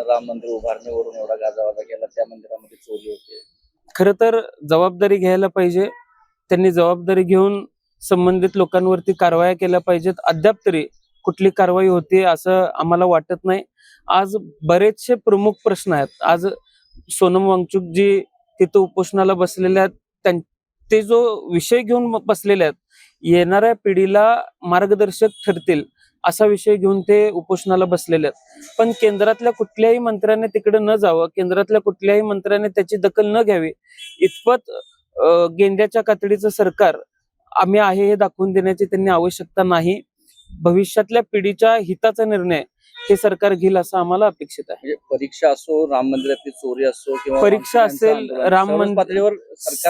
राम मंदिर उभारणीवरून एवढा गाजावाजा केला, त्या मंदिरामध्ये चोरी होते. खरं तर जबाबदारी घ्यायला पाहिजे. त्यांनी जबाबदारी घेऊन संबंधित लोकांवरती कारवाया केल्या पाहिजेत. अद्याप तरी कुठली कारवाई होते असं आम्हाला वाटत नाही. आज बरेचसे प्रमुख प्रश्न आहेत. आज सोनम वांगचुक जी तिथं उपोषणाला बसलेल्या आहेत, ते जो विषय घेऊन बसलेले आहेत, येणाऱ्या पिढीला मार्गदर्शक ठरतील असा विषय घेऊन ते उपोषणाला बसलेले आहेत. पण केंद्रातल्या कुठल्याही मंत्र्याने तिकडे न जावं, केंद्रातल्या कुठल्याही मंत्र्याने त्याची दखल न घ्यावी, इतपत गेंड्याच्या कातडीचं सरकार आम्ही आहे हे दाखवून देण्याची त्यांनी आवश्यकता नाही. भविष्यातल्या पिढीच्या हिताचा निर्णय हे सरकार घेईल असं आम्हाला अपेक्षित आहे. म्हणजे परीक्षा असो, राम मंदिरातली चोरी असो किंवा परीक्षा असेल, राम मंदिर,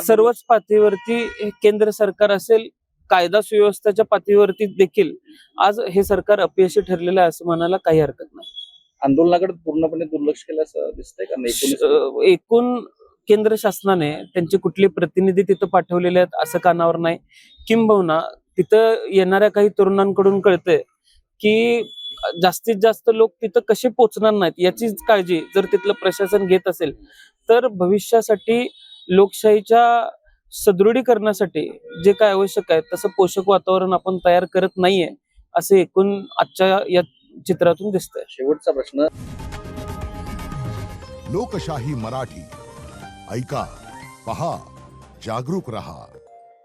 सर्वच पातळीवरती केंद्र सरकार असेल, कायदा सुव्यवस्थेच्या पातळीवरती देखील आज हे सरकार अपयशी ठरलेलं आहे असं म्हणायला काही हरकत नाही. आंदोलनाकडे पूर्णपणे दुर्लक्ष केलं असं दिसतंय का? एकूण केंद्र शासनाने त्यांचे कुठले प्रतिनिधी तिथं पाठवलेले आहेत असं कानावर नाही. किंबहुना तिथं येणाऱ्या काही तरुणांकडून कळतंय की जास्तीत जास्त लोक तिथं कसे पोहोचणार नाहीत याची काळजी जर तिथलं प्रशासन घेत असेल तर भविष्यासाठी लोकशाहीच्या सुदृढीकरणासाठी जे काय आवश्यक आहे तसं पोषक वातावरण आपण तयार करत नाहीये असे एकूण आजच्या या चित्रातून दिसतंय. शेवटचा प्रश्न. लोकशाही मराठी ऐका, पहा, जागरूक रहा.